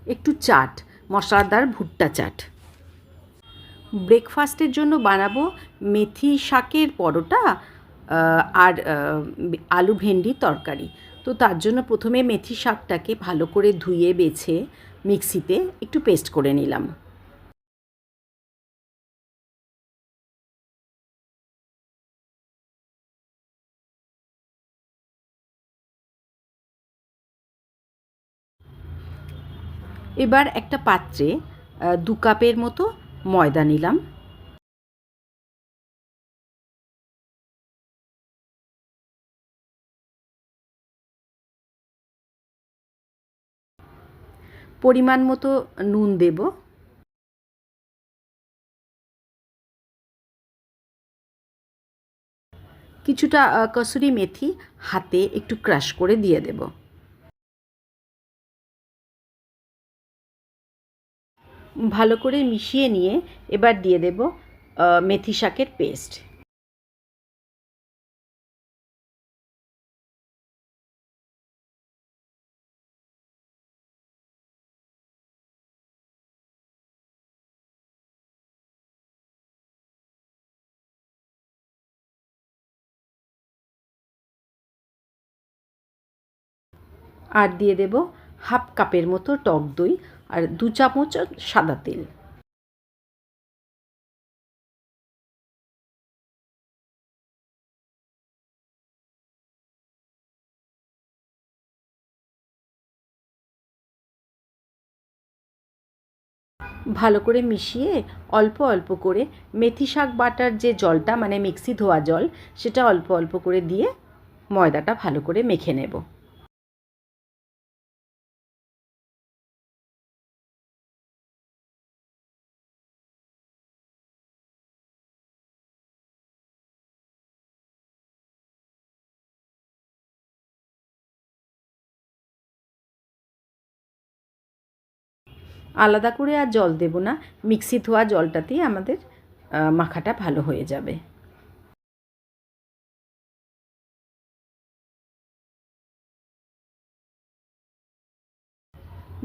একটু চাট, মশলাদার ভুট্টা চাট। ব্রেকফাস্টের জন্য বানাবো মেথি শাকের পরোটা আর আলু ভেন্ডির তরকারি। তো তার জন্য প্রথমে মেথি শাকটাকে ভালো করে ধুয়ে বেছে মিক্সিতে একটু পেস্ট করে নিলাম। এবার একটা পাত্রে 2 কাপের মতো ময়দা নিলাম। পরিমাণ মতো নুন দেব। কিছুটা কসুরি মেথি হাতে একটু ক্রাশ করে দিয়ে দেব। ভালো করে মিশিয়ে নিয়ে এবার দিয়ে দেব মেথি শাকের পেস্ট। আর দিয়ে দেব হাফ কাপের মতো টক দই আর 2 চামচ সাদা তেল। ভালো করে মিশিয়ে অল্প অল্প করে মেথি শাক বাটার যে জলটা মানে মিক্সি ধোয়া জল সেটা অল্প অল্প করে দিয়ে ময়দাটা ভালো করে মেখে নেব। আলাদা করে আর জল দেব না, মিক্সি ধোয়া জলটাতেই আমাদের মাখাটা ভালো হয়ে যাবে।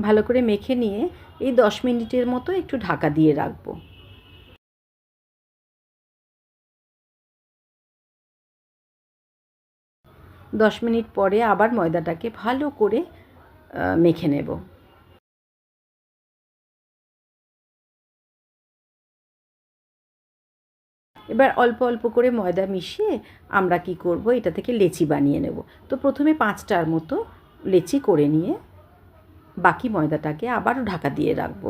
ভালো করে মেখে নিয়ে এই 10 মিনিটের মতো একটু ঢাকা দিয়ে রাখবো। 10 মিনিট পরে আবার ময়দাটাকে ভালো করে মেখে নেব। এবার অল্প অল্প করে ময়দা মিশিয়ে আমরা কি করব, এটা থেকে লেচি বানিয়ে নেব। তো প্রথমে 5টার মতো লেচি করে নিয়ে বাকি ময়দাটাকে আবারও ঢাকা দিয়ে রাখবো।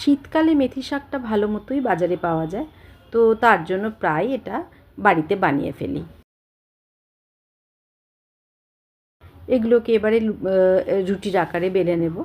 শীতকালে মেথি শাকটা ভালো মতোই বাজারে পাওয়া যায়, তো তার জন্য প্রায় এটা বাড়িতে বানিয়ে ফেলি। এগুলোকে এবারে রুটির আকারে বেলে নেব।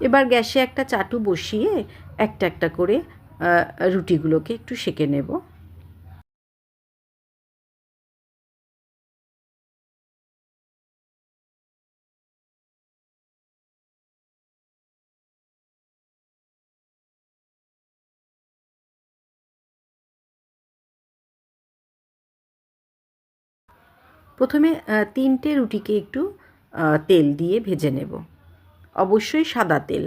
এবার গ্যাসে একটা চাটু বসিয়ে একটা একটা করে রুটিগুলোকে একটু সেঁকে নেব। প্রথমে 3টে রুটিকে একটু তেল দিয়ে ভেজে নেব, অবশ্যই সাদা তেল।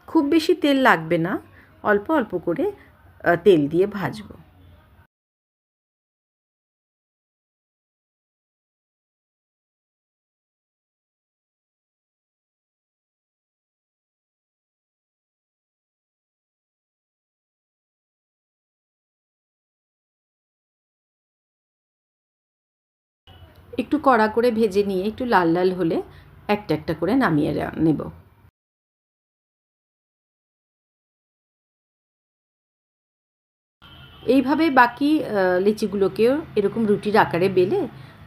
খুব বেশি তেল লাগবে না, অল্প অল্প করে তেল দিয়ে ভাজবো। একটু কড়া করে ভেজে নিয়ে একটু লাল লাল হলে একটা একটা করে নামিয়ে নেব। এইভাবে বাকি লিচিগুলোকেও এরকম রুটির আকারে বেলে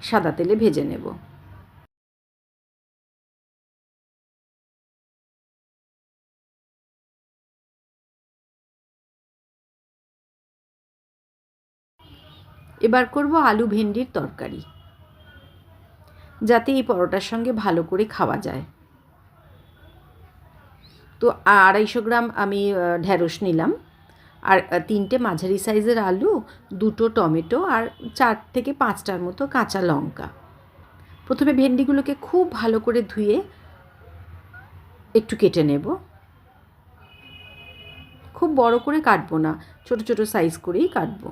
সাদা তেলে ভেজে নেব। এবার করব আলু ভেন্ডির তরকারি, যাতে এই পরোটার সঙ্গে ভালো করে খাওয়া যায়। তো 250 গ্রাম আমি ঢ্যাঁড়স নিলাম, আর 3টে মাঝারি সাইজের আলু, 2টো টমেটো, আর 4 থেকে 5টার মতো কাঁচা লঙ্কা। প্রথমে ভেন্ডিগুলোকে খুব ভালো করে ধুয়ে একটু কেটে নেব। খুব বড় করে কাটবো না, ছোট ছোট সাইজ করেই কাটবো।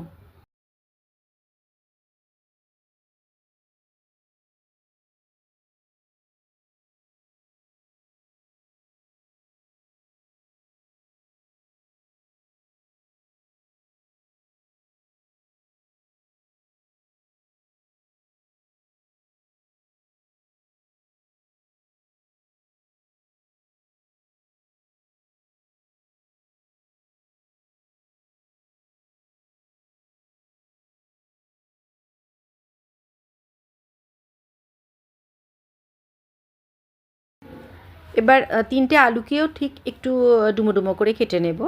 এবার 3টে আলুকেও ঠিক একটু ডুমো ডুমো করে কেটে নেব।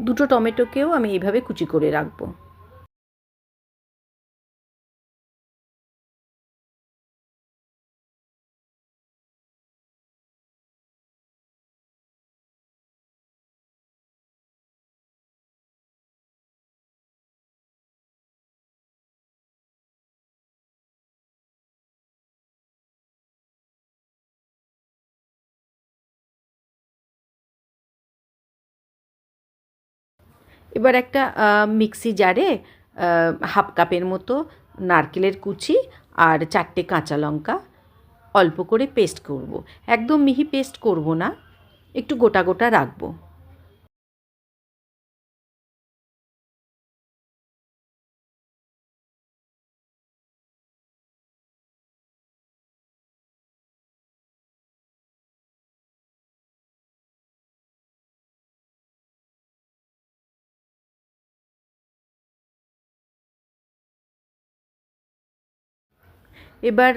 দুটো টমেটোকেও আমি এইভাবে কুচি করে রাখবো। এবার একটা মিক্সি জারে 1/2 কাপের মতো নারকেলের কুচি আর 4টে কাঁচা লঙ্কা অল্প করে পেস্ট করব। একদম মিহি পেস্ট করব না, একটু গোটা গোটা রাখবো। এবার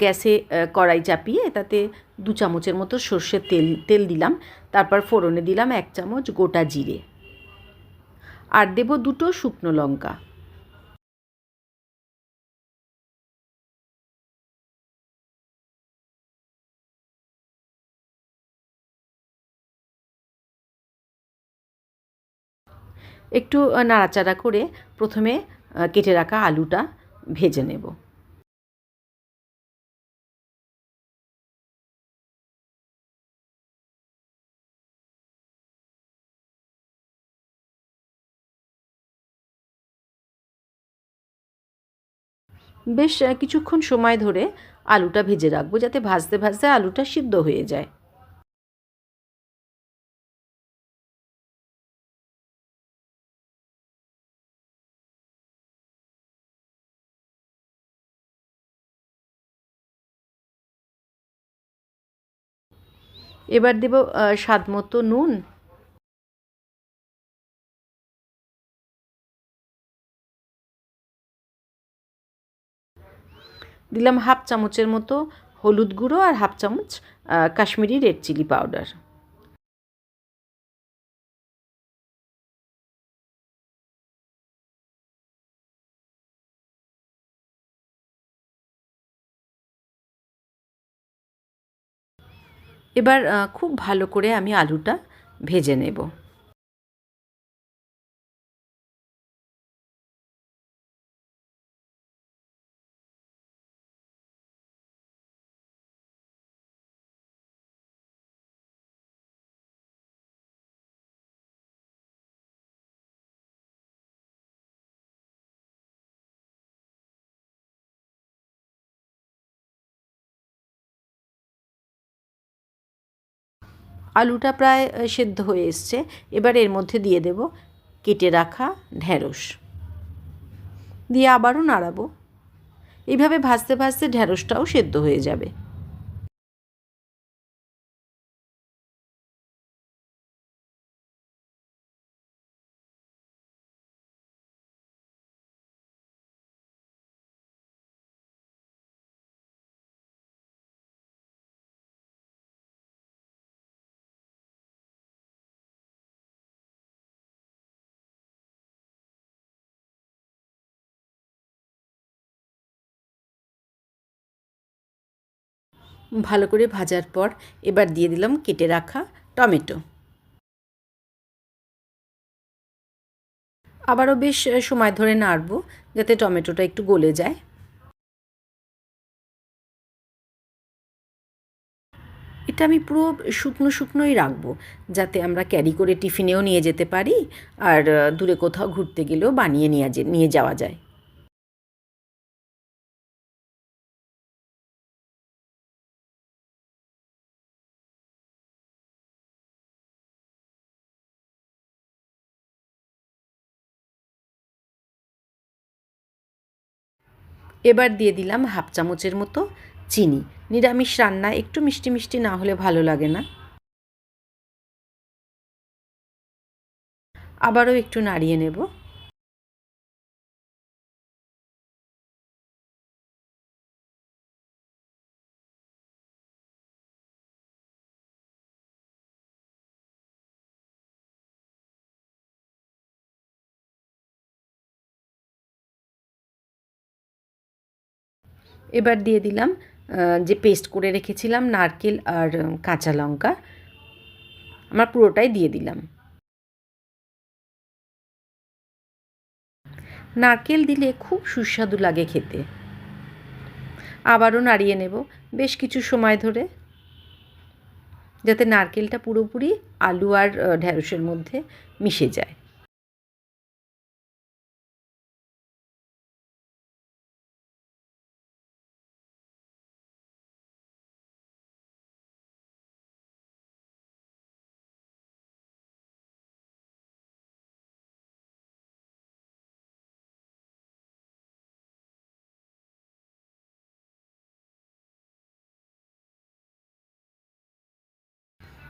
গ্যাসে কড়াই চাপিয়ে তাতে 2 চামচের মতো সর্ষের তেল দিলাম। তারপর ফোড়নে দিলাম 1 চামচ গোটা জিরে, আর দেব 2টো শুকনো লঙ্কা। একটু নাড়াচাড়া করে প্রথমে কেটে রাখা আলুটা ভেজে নেব। বেশ কিছুক্ষণ সময় ধরে আলুটা ভেজে রাখবো, যাতে ভাজতে ভাজতে আলুটা সিদ্ধ হয়ে যায়। এবার দেব স্বাদ মতো নুন, দিলাম 1/2 চামচের মতো হলুদ গুঁড়ো, আর 1/2 চামচ কাশ্মীরি রেড চিলি পাউডার। এবার খুব ভালো করে আমি আলুটা ভেজে নেব। আলুটা প্রায় সেদ্ধ হয়ে এসছে। এবার এর মধ্যে দিয়ে দেব কেটে রাখা ঢ্যাঁড়স, দিয়ে আবারও নাড়াবো। এইভাবে ভাজতে ভাজতে ঢ্যাঁড়সটাও সেদ্ধ হয়ে যাবে। ভালো করে ভাজার পর এবার দিয়ে দিলাম কেটে রাখা টমেটো। আবারও বেশ সময় ধরে নাড়ব যাতে টমেটোটা একটু গলে যায়। এটা আমি পুরো শুকনো শুকনোই রাখবো, যাতে আমরা ক্যারি করে টিফিনেও নিয়ে যেতে পারি, আর দূরে কোথাও ঘুরতে গেলেও বানিয়ে নিয়ে যাওয়া যায়। এবার দিয়ে দিলাম হাফ চামচের মতো চিনি। নিরামিষ রান্না একটু মিষ্টি মিষ্টি না হলে ভালো লাগে না। আবারও একটু নাড়িয়ে নেব। এবার দিয়ে দিলাম যে পেস্ট করে রেখেছিলাম নারকেল আর কাঁচা লঙ্কা, আমার পুরোটাই দিয়ে দিলাম। নারকেল দিলে খুব সুস্বাদু লাগে খেতে। আবারও নাড়িয়ে নেব বেশ কিছু সময় ধরে, যাতে নারকেলটা পুরোপুরি আলু আর ঢ্যাঁড়সের মধ্যে মিশে যায়।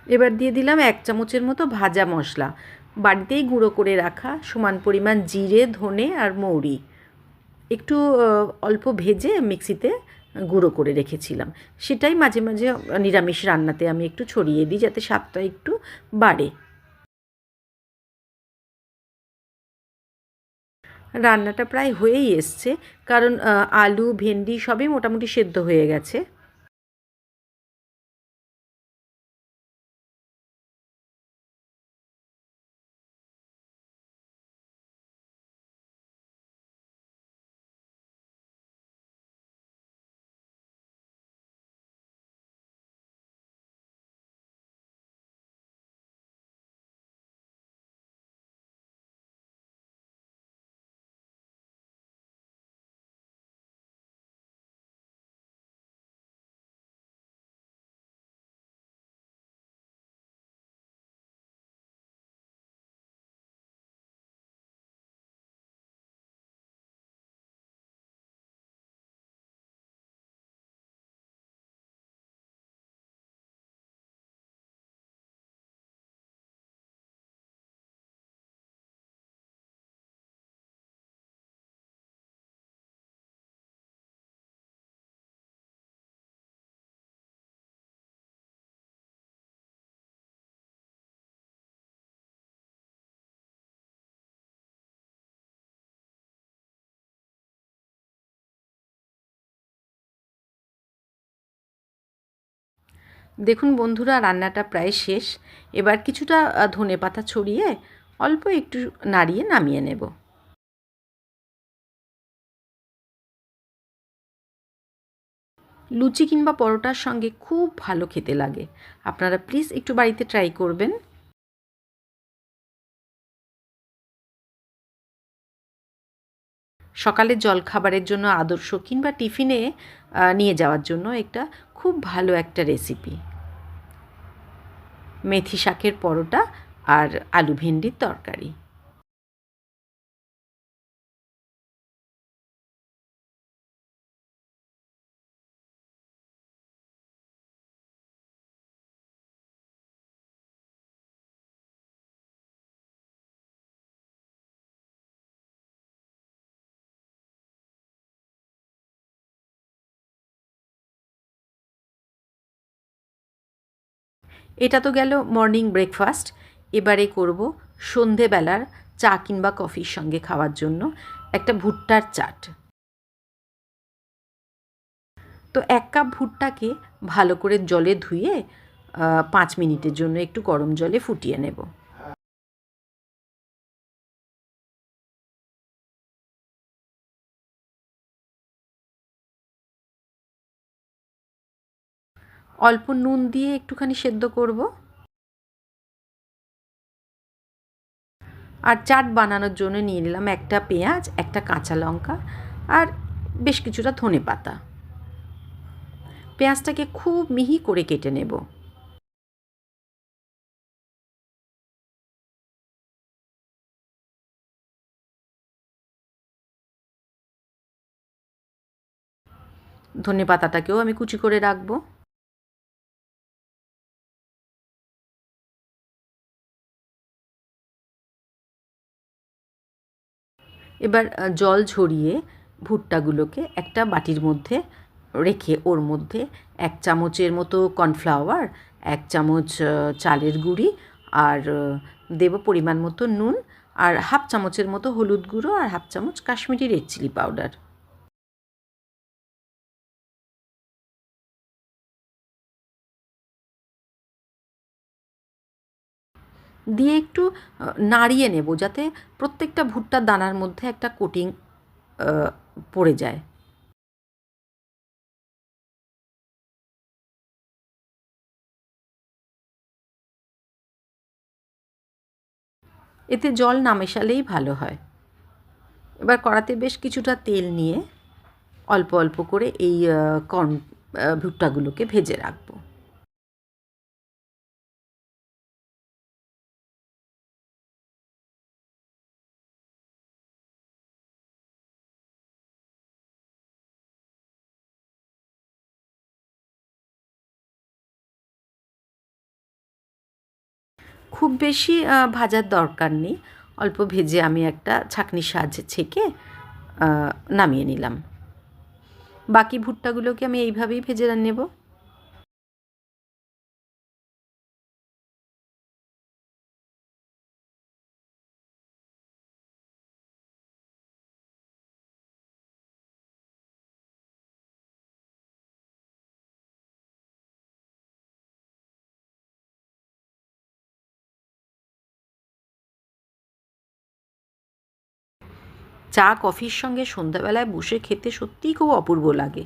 এবার দিয়ে দিলাম 1 চামচের মতো ভাজা মশলা, বাড়িতেই গুঁড়ো করে রাখা সমান পরিমাণ জিরে, ধনে আর মৌরি একটু অল্প ভেজে মিক্সিতে গুঁড়ো করে রেখেছিলাম। সেটাই মাঝে মাঝে নিরামিষ রান্নাতে আমি একটু ছড়িয়ে দিই, যাতে স্বাদটা একটু বাড়ে। রান্নাটা প্রায় হয়েই এসছে, কারণ আলু, ভেন্ডি সবই মোটামুটি সেদ্ধ হয়ে গেছে। দেখুন বন্ধুরা, রান্নাটা প্রায় শেষ। এবার কিছুটা ধনেপাতা ছড়িয়ে অল্প একটু নাড়িয়ে নামিয়ে নেব। লুচি কিংবা পরোটার সঙ্গে খুব ভালো খেতে লাগে। আপনারা প্লিজ একটু বাড়িতে ট্রাই করবেন। সকালের জলখাবারের জন্য আদর্শ কিংবা টিফিনে নিয়ে যাওয়ার জন্য একটা খুব ভালো একটা রেসিপি। মেথি শাকের পরোটা আর আলু ভেন্ডির তরকারি। এটা তো গেল মর্নিং ব্রেকফাস্ট। এবারে করব সন্ধেবেলার চা কিংবা কফির সঙ্গে খাওয়ার জন্য একটা ভুট্টার চাট। তো 1 কাপ ভুট্টাকে ভালো করে জলে ধুয়ে 5 মিনিটের জন্য একটু গরম জলে ফুটিয়ে নেব। অল্প নুন দিয়ে একটুখানি সেদ্ধ করব। আর চাট বানানোর জন্য নিয়ে নিলাম একটা পেঁয়াজ, একটা কাঁচা লঙ্কা আর বেশ কিছুটা ধনেপাতা। পেঁয়াজটাকে খুব মিহি করে কেটে নেব। ধনেপাতাটাকেও আমি কুচি করে রাখবো। এবার জল ঝরিয়ে ভুট্টাগুলোকে একটা বাটির মধ্যে রেখে ওর মধ্যে 1 চামচের মতো কর্নফ্লাওয়ার, 1 চামচ চালের গুঁড়ি আর দেব পরিমাণ মতো নুন আর 1/2 চামচের মতো হলুদ গুঁড়ো আর 1/2 চামচ কাশ্মীরি রেড চিলি পাউডার দিয়ে একটু নাড়িয়ে নেব, যাতে প্রত্যেকটা ভুট্টার দানার মধ্যে একটা কোটিং পড়ে যায়। এতে জল না মেশালেই ভালো হয়। এবার কড়াতে বেশ কিছুটা তেল নিয়ে অল্প অল্প করে এই ভুট্টাগুলোকে ভেজে রাখবো। খুব বেশি ভাজার দরকার নেই। অল্প ভেজে আমি একটা ছাঁকনির সাহায্যে ছেঁকে নামিয়ে নিলাম। বাকি ভুট্টাগুলোকে আমি এইভাবেই ভেজে নেব। চা কফির সঙ্গে সন্ধ্যাবেলায় বসে খেতে সত্যিই খুব অপূর্ব লাগে।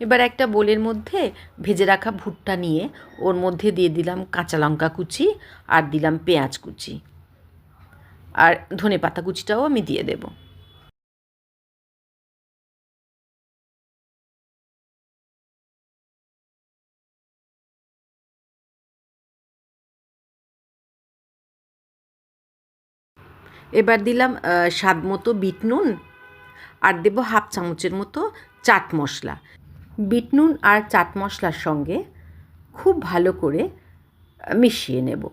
এবার একটা বোলের মধ্যে ভেজে রাখা ভুট্টা নিয়ে ওর মধ্যে দিয়ে দিলাম কাঁচা লঙ্কা কুচি আর দিলাম পেঁয়াজ কুচি আর ধনেপাতা কুচিটাও আমি দিয়ে দেব। এবার দিলাম স্বাদ মতো বিট নুন আর দেবো 1/2 চামচের মতো চাট মশলা। বিট নুন আর চাট মশলার সঙ্গে খুব ভালো করে মিশিয়ে নেব।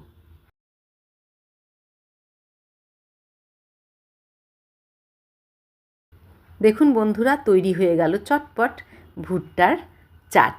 দেখুন বন্ধুরা, তৈরি হয়ে গেল চটপট ভুট্টার চাট।